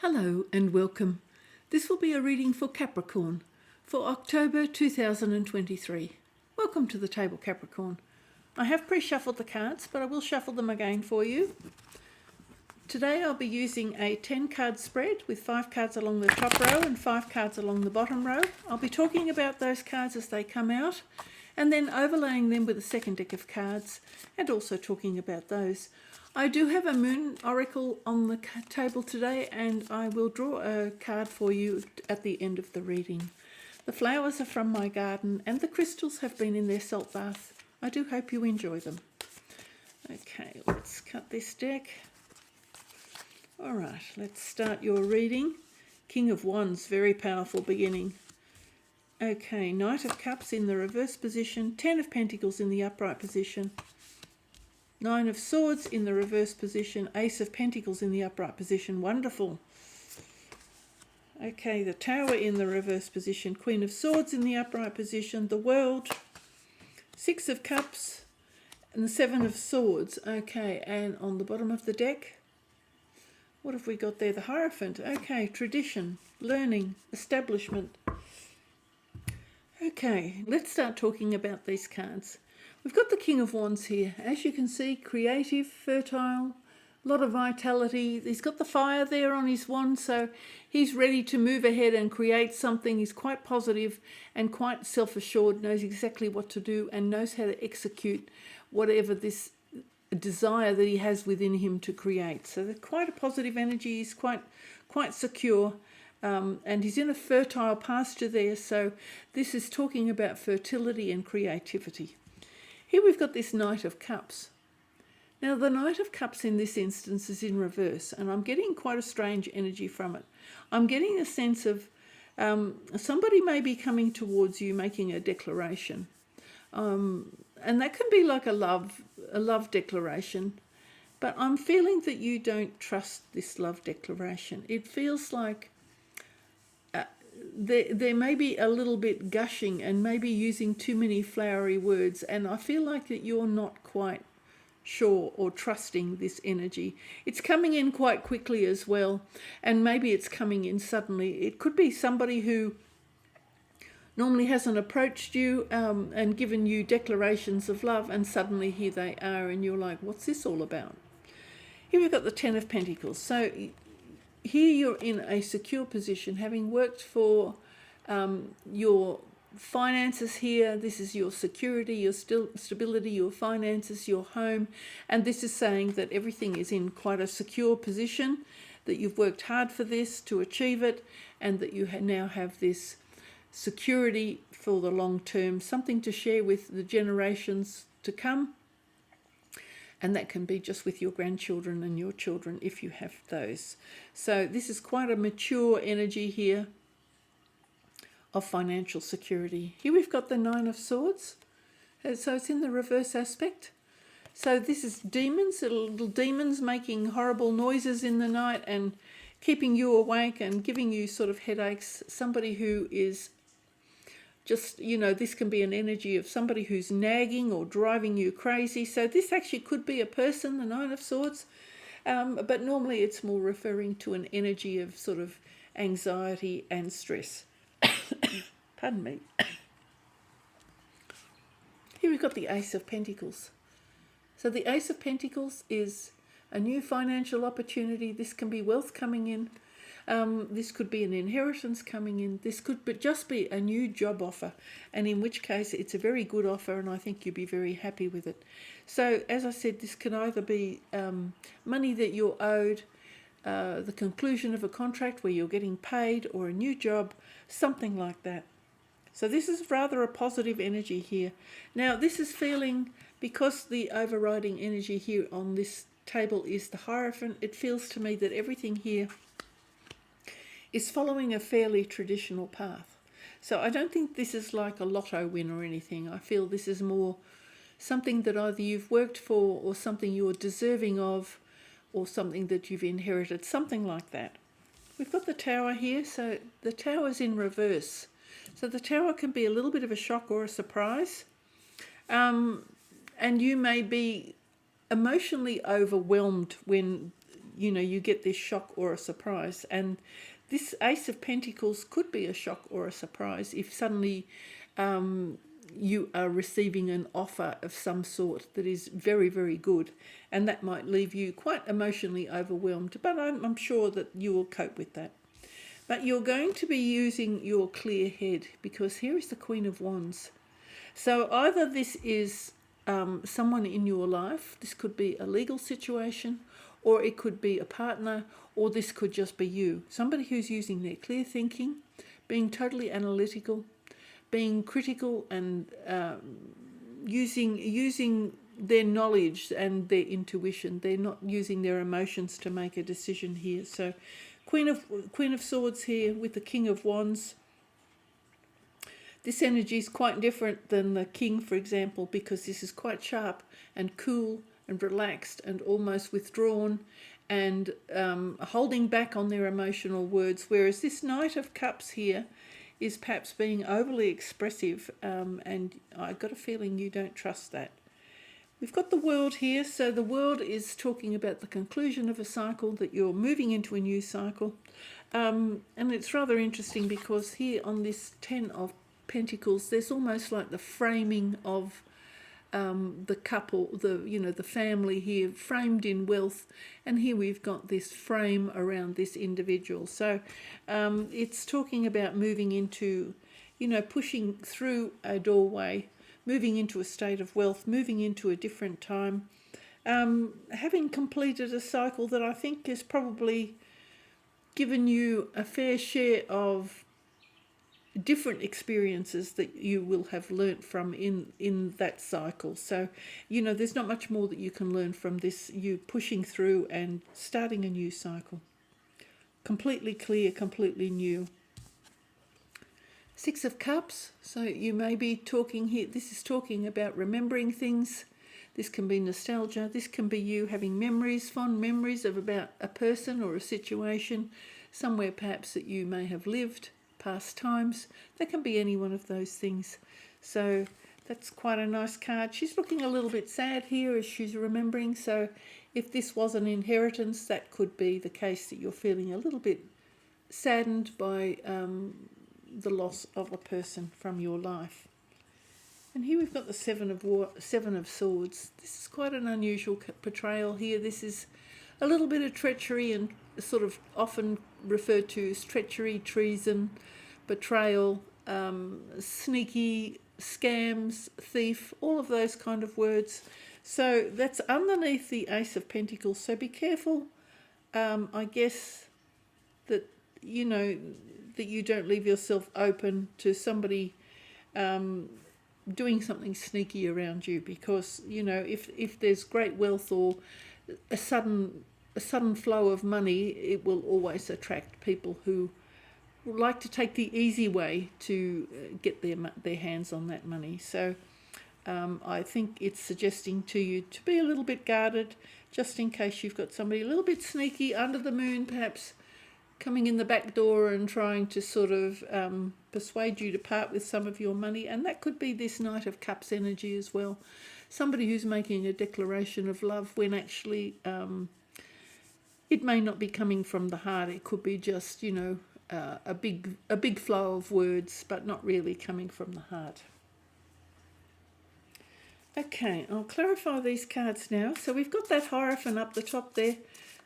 Hello and welcome. This will be a reading for Capricorn for October 2023. Welcome to the table, Capricorn. I have pre-shuffled the cards, but I will shuffle them again for you. Today I'll be using a 10-card spread with 5 cards along the top row and 5 cards along the bottom row. I'll be talking about those cards as they come out and then overlaying them with a second deck of cards and also talking about those. I do have a moon oracle on the table today and I will draw a card for you at the end of the reading. The flowers are from my garden and the crystals have been in their salt bath. I do hope you enjoy them. Okay, let's cut this deck. All right, let's start your reading. King of Wands, very powerful beginning. Okay, Knight of Cups in the reverse position, 10 of Pentacles in the upright position, 9 of Swords in the reverse position, Ace of Pentacles in the upright position. Wonderful. Okay, the Tower in the reverse position, Queen of Swords in the upright position, the World, 6 of Cups, and the 7 of Swords. Okay, and on the bottom of the deck, what have we got there? The Hierophant. Okay, tradition, learning, establishment. Okay, let's start talking about these cards. We've got the King of Wands here. As you can see, creative, fertile, a lot of vitality. He's got the fire there on his wand, so he's ready to move ahead and create something. He's quite positive and quite self-assured, knows exactly what to do and knows how to execute whatever this desire that he has within him to create. So they're quite a positive energy. He's quite secure. And he's in a fertile pasture there, so this is talking about fertility and creativity. Here we've got this Knight of Cups. Now the Knight of Cups in this instance is in reverse, and I'm getting quite a strange energy from it. I'm getting a sense of somebody may be coming towards you making a declaration. And that can be like a love declaration. But I'm feeling that you don't trust this love declaration. It feels like there may be a little bit gushing and maybe using too many flowery words, and I feel like that you're not quite sure or trusting this energy. It's coming in quite quickly as well, and maybe it's coming in suddenly. It could be somebody who normally hasn't approached you and given you declarations of love, and suddenly here they are and you're like, what's this all about? Here we've got the 10 of Pentacles. So here you're in a secure position, having worked for your finances here. This is your security, your stability, your finances, your home. And this is saying that everything is in quite a secure position, that you've worked hard for this to achieve it, and that you now have this security for the long term, something to share with the generations to come. And that can be just with your grandchildren and your children if you have those. So this is quite a mature energy here of financial security. Here we've got the 9 of Swords. So it's in the reverse aspect. So this is demons, little demons making horrible noises in the night and keeping you awake and giving you sort of headaches. Somebody who is just, this can be an energy of somebody who's nagging or driving you crazy. So this actually could be a person, the 9 of Swords, but normally it's more referring to an energy of sort of anxiety and stress. Pardon me. Here we've got the Ace of Pentacles. So the Ace of Pentacles is a new financial opportunity. This can be wealth coming in. This could be an inheritance coming in. This could just be a new job offer, and in which case it's a very good offer, and I think you'll be very happy with it. So as I said, this can either be money that you're owed, the conclusion of a contract where you're getting paid, or a new job, something like that. So this is rather a positive energy here. Now this is feeling, because the overriding energy here on this table is the Hierophant, it feels to me that everything here is following a fairly traditional path. So I don't think this is like a lotto win or anything. I feel this is more something that either you've worked for or something you're deserving of or something that you've inherited, something like that. We've got the Tower here, so the Tower's in reverse. So the Tower can be a little bit of a shock or a surprise. And you may be emotionally overwhelmed when you get this shock or a surprise. And this Ace of Pentacles could be a shock or a surprise if suddenly you are receiving an offer of some sort that is very, very good, and that might leave you quite emotionally overwhelmed, but I'm sure that you will cope with that. But you're going to be using your clear head, because here is the Queen of Wands. So either this is someone in your life, this could be a legal situation, or it could be a partner, or this could just be you. Somebody who's using their clear thinking, being totally analytical, being critical, and using their knowledge and their intuition. They're not using their emotions to make a decision here. So Queen of Swords here with the King of Wands. This energy is quite different than the King, for example, because this is quite sharp and cool and relaxed and almost withdrawn and holding back on their emotional words, whereas this Knight of Cups here is perhaps being overly expressive, and I got a feeling you don't trust that. We've got the World here, so the World is talking about the conclusion of a cycle, that you're moving into a new cycle, and it's rather interesting because here on this Ten of Pentacles, there's almost like the framing of the couple, the family here, framed in wealth, and here we've got this frame around this individual. So it's talking about moving into, pushing through a doorway, moving into a state of wealth, moving into a different time, having completed a cycle that I think has probably given you a fair share of different experiences that you will have learnt from in that cycle. So there's not much more that you can learn from this, you pushing through and starting a new cycle, completely clear, completely new. Six of Cups, so you may be talking here, this is talking about remembering things. This can be nostalgia, this can be you having memories, fond memories of about a person or a situation somewhere perhaps that you may have lived, past times. That can be any one of those things. So that's quite a nice card. She's looking a little bit sad here as she's remembering. So if this was an inheritance, that could be the case, that you're feeling a little bit saddened by the loss of a person from your life. And here we've got the Seven of Swords. This is quite an unusual portrayal here. This is a little bit of treachery, and sort of often referred to as treachery, treason, betrayal, sneaky, scams, thief, all of those kind of words. So that's underneath the Ace of Pentacles. So be careful, I guess, that that you don't leave yourself open to somebody doing something sneaky around you, because if there's great wealth or a sudden flow of money, it will always attract people who like to take the easy way to get their hands on that money. So I think it's suggesting to you to be a little bit guarded, just in case you've got somebody a little bit sneaky, under the moon perhaps, coming in the back door and trying to sort of persuade you to part with some of your money. And that could be this Knight of Cups energy as well. Somebody who's making a declaration of love when actually it may not be coming from the heart. It could be just, a big flow of words, but not really coming from the heart. Okay, I'll clarify these cards now. So we've got that Hierophant up the top there.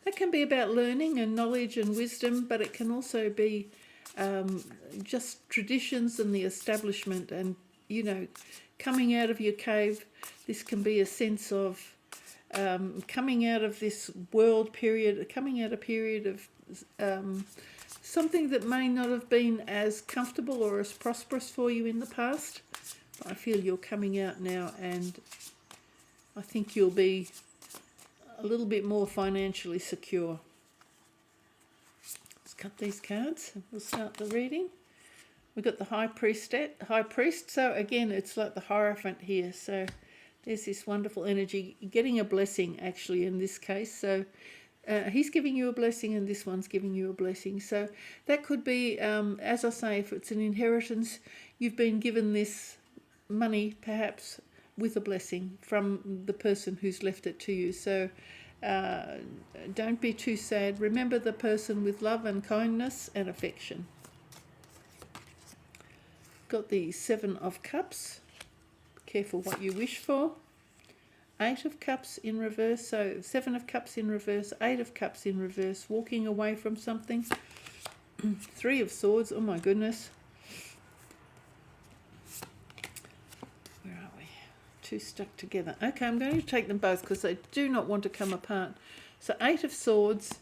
That can be about learning and knowledge and wisdom, but it can also be just traditions and the establishment and, coming out of your cave. This can be a sense of coming out of this world period, coming out a period of something that may not have been as comfortable or as prosperous for you in the past. But I feel you're coming out now, and I think you'll be a little bit more financially secure. Let's cut these cards and we'll start the reading. We've got the High Priest. So again, it's like the Hierophant here. So there's this wonderful energy, getting a blessing actually in this case. So he's giving you a blessing and this one's giving you a blessing. So that could be, as I say, if it's an inheritance, you've been given this money perhaps with a blessing from the person who's left it to you. So Don't be too sad. Remember the person with love and kindness and affection. Got the 7 of Cups. Careful what you wish for. 8 of Cups in reverse. So 7 of Cups in reverse, 8 of Cups in reverse. Walking away from something. 3 of Swords. Oh my goodness. Where are we? 2 stuck together. Okay, I'm going to take them both because they do not want to come apart. So 8 of Swords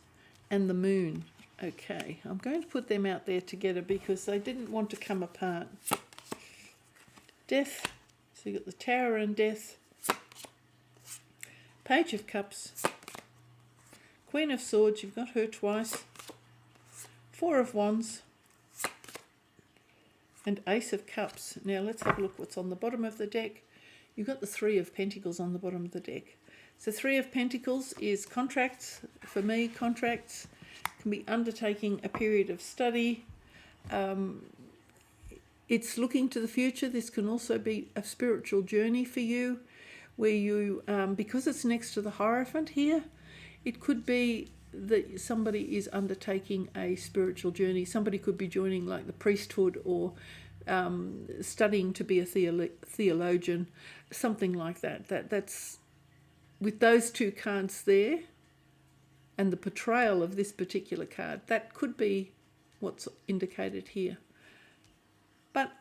and the Moon. Okay, I'm going to put them out there together because they didn't want to come apart. Death. So you've got the Tower and Death. Page of Cups. Queen of Swords. You've got her twice. 4 of Wands. And Ace of Cups. Now let's have a look what's on the bottom of the deck. You've got the 3 of Pentacles on the bottom of the deck. So 3 of Pentacles is contracts. For me, contracts can be undertaking a period of study. It's looking to the future. This can also be a spiritual journey for you, where you, because it's next to the Hierophant here, it could be that somebody is undertaking a spiritual journey. Somebody could be joining like the priesthood or studying to be a theologian, something like that. That's with those 2 cards there and the portrayal of this particular card, that could be what's indicated here. But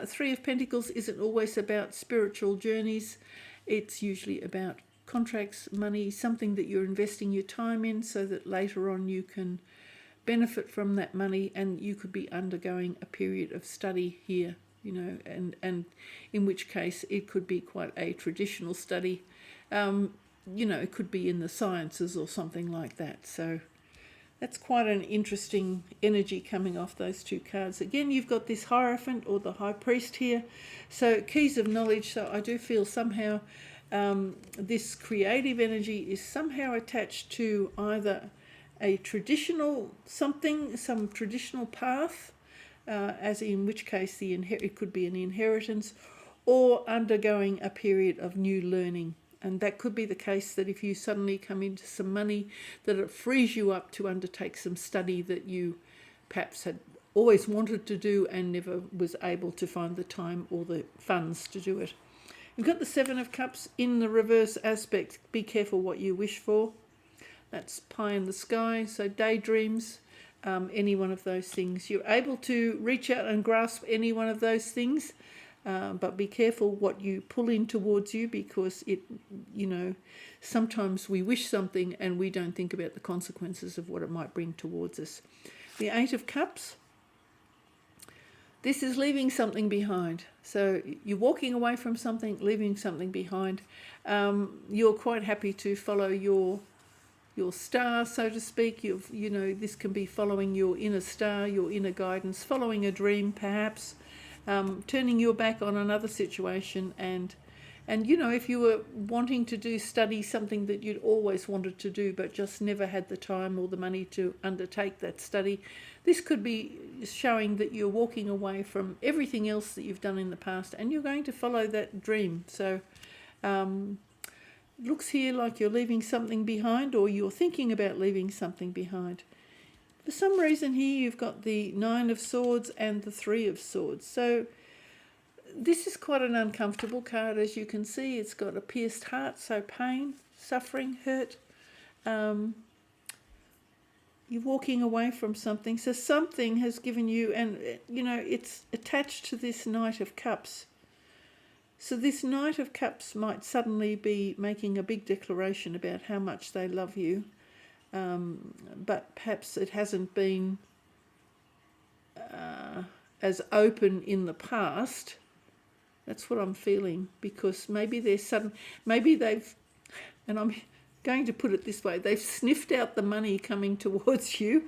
3 of Pentacles isn't always about spiritual journeys. It's usually about contracts, money, something that you're investing your time in so that later on you can benefit from that money, and you could be undergoing a period of study here, you know, and in which case it could be quite a traditional study. You know, it could be in the sciences or something like that. So that's quite an interesting energy coming off those 2 cards. Again, you've got this Hierophant or the High Priest here. So keys of knowledge. So I do feel somehow this creative energy is somehow attached to either a traditional something, some traditional path, as in which case it could be an inheritance, or undergoing a period of new learning. And that could be the case that if you suddenly come into some money, that it frees you up to undertake some study that you perhaps had always wanted to do and never was able to find the time or the funds to do it. You've got the 7 of Cups in the reverse aspect. Be careful what you wish for. That's pie in the sky. So daydreams, any one of those things. You're able to reach out and grasp any one of those things. But be careful what you pull in towards you, because it, you know, sometimes we wish something and we don't think about the consequences of what it might bring towards us. The 8 of Cups. This is leaving something behind. So you're walking away from something, leaving something behind. You're quite happy to follow your star, so to speak. You know, this can be following your inner star, your inner guidance, following a dream perhaps. Turning your back on another situation, and you know, if you were wanting to study something that you'd always wanted to do but just never had the time or the money to undertake that study, this could be showing that you're walking away from everything else that you've done in the past and you're going to follow that dream. So it looks here like you're leaving something behind, or you're thinking about leaving something behind. For some reason here you've got the 9 of Swords and the 3 of Swords. So this is quite an uncomfortable card, as you can see. It's got a pierced heart, so pain, suffering, hurt. You're walking away from something. So something has given you, and you know, it's attached to this Knight of Cups. So this Knight of Cups might suddenly be making a big declaration about how much they love you. But perhaps it hasn't been as open in the past. That's what I'm feeling, because maybe they've, and I'm going to put it this way, they've sniffed out the money coming towards you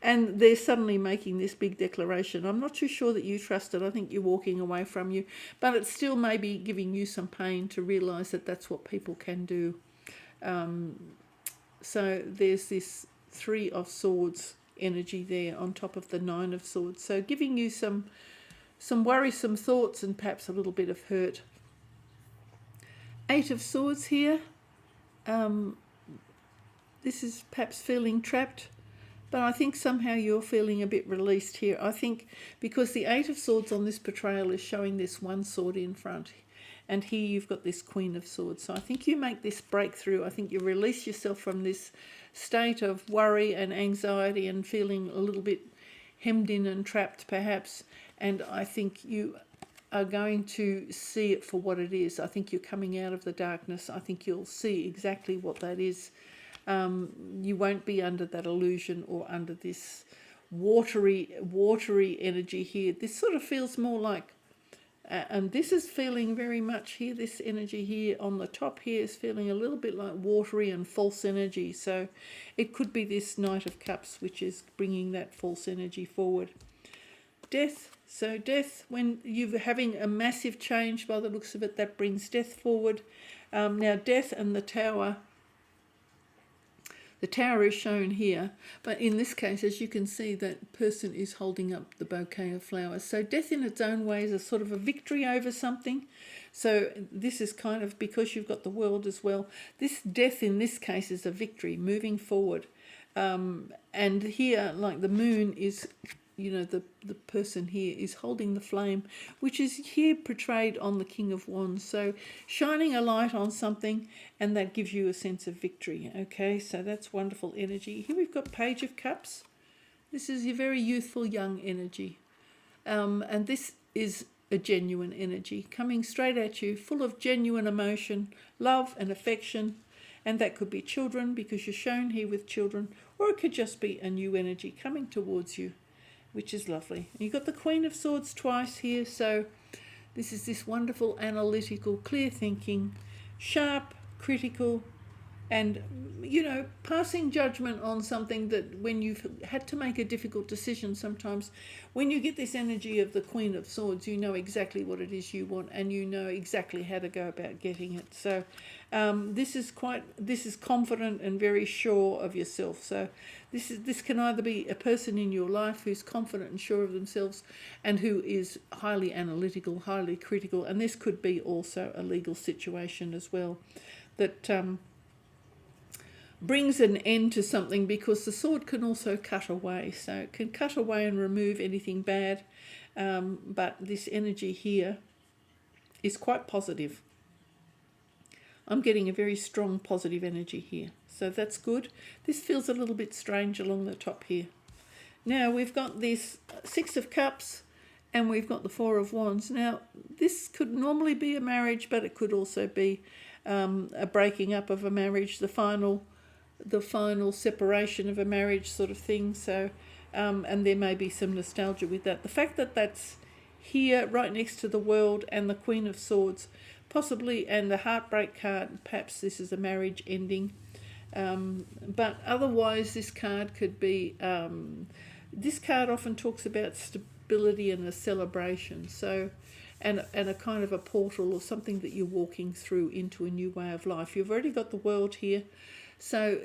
and they're suddenly making this big declaration. I'm not too sure that you trust it. I think you're walking away from you, but it's still maybe giving you some pain to realise that that's what people can do. So there's this 3 of Swords energy there on top of the 9 of Swords. So giving you some worrisome thoughts and perhaps a little bit of hurt. 8 of Swords here. this is perhaps feeling trapped, but I think somehow you're feeling a bit released here. I think because the Eight of Swords on this portrayal is showing this one sword in front, and here you've got this Queen of Swords. So I think you make this breakthrough. I think you release yourself from this state of worry and anxiety and feeling a little bit hemmed in and trapped perhaps, and I think you are going to see it for what it is. I think you're coming out of the darkness. I think you'll see exactly what that is. You won't be under that illusion or under this watery energy here. This sort of feels more like, and this is feeling very much here, this energy here on the top here is feeling a little bit like watery and false energy. So it could be this Knight of Cups which is bringing that false energy forward. Death. So death, when you're having a massive change by the looks of it, that brings death forward. Now death and the Tower. The Tower is shown here, but in this case, as you can see, that person is holding up the bouquet of flowers. So death in its own way is a sort of a victory over something. So this is kind of, because you've got the World as well, this death in this case is a victory, moving forward. And here, like the moon is, you know, the person here is holding the flame, which is here portrayed on the King of Wands. So shining a light on something, and that gives you a sense of victory. Okay, so that's wonderful energy. Here we've got Page of Cups. This is your very youthful, young energy. And this is a genuine energy coming straight at you, full of genuine emotion, love and affection. And that could be children, because you're shown here with children, or it could just be a new energy coming towards you, which is lovely. And you've got the Queen of Swords twice here, so this is this wonderful, analytical, clear thinking, sharp, critical, and, you know, passing judgment on something that when you've had to make a difficult decision sometimes, when you get this energy of the Queen of Swords, you know exactly what it is you want, and you know exactly how to go about getting it. So this is confident and very sure of yourself. So this can either be a person in your life who's confident and sure of themselves, and who is highly analytical, highly critical, and this could be also a legal situation as well that brings an end to something, because the sword can also cut away. So it can cut away and remove anything bad, but this energy here is quite positive. I'm getting a very strong positive energy here, so that's good. This feels a little bit strange along the top here. Now we've got this Six of Cups, and we've got the Four of Wands. Now this could normally be a marriage, but it could also be a breaking up of a marriage, the final separation of a marriage sort of thing. So and there may be some nostalgia with that. The fact that that's here right next to the World and the Queen of Swords, possibly, and the Heartbreak card, perhaps this is a marriage ending, but otherwise this card could be this card often talks about stability and a celebration, so and a kind of a portal or something that you're walking through into a new way of life. You've already got the World here. So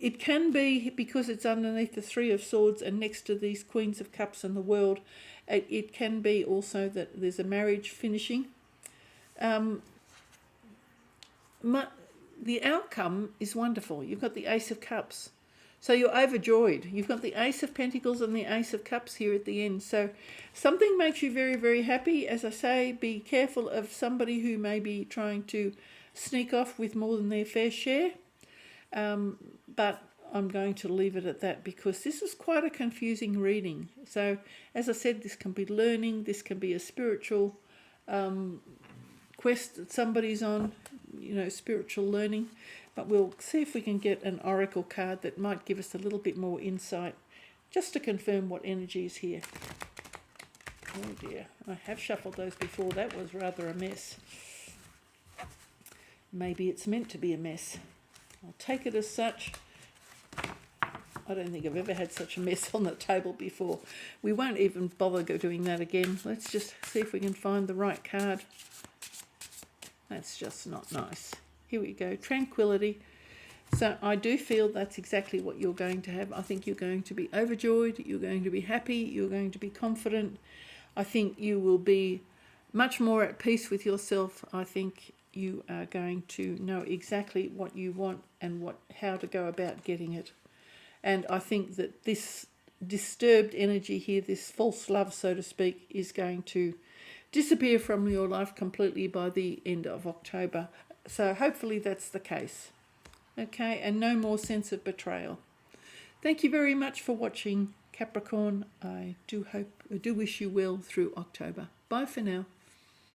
it can be, because it's underneath the Three of Swords and next to these Queens of Cups and the World, it can be also that there's a marriage finishing. The outcome is wonderful. You've got the Ace of Cups. So you're overjoyed. You've got the Ace of Pentacles and the Ace of Cups here at the end. So something makes you very, very happy. As I say, be careful of somebody who may be trying to sneak off with more than their fair share. But I'm going to leave it at that, because this is quite a confusing reading. So as I said, this can be learning, this can be a spiritual quest that somebody's on, you know, spiritual learning. But we'll see if we can get an oracle card that might give us a little bit more insight, just to confirm what energy is here. Oh dear, I have shuffled those before. That was rather a mess. Maybe it's meant to be a mess. I'll take it as such. I don't think I've ever had such a mess on the table before. We won't even bother doing that again. Let's just see if we can find the right card. That's just not nice. Here we go, Tranquility. So I do feel that's exactly what you're going to have. I think you're going to be overjoyed, you're going to be happy, you're going to be confident. I think you will be much more at peace with yourself. I think you are going to know exactly what you want and how to go about getting it. And I think that this disturbed energy here, this false love, so to speak, is going to disappear from your life completely by the end of October. So hopefully that's the case. Okay, and no more sense of betrayal. Thank you very much for watching, Capricorn. I do wish you well through October. Bye for now.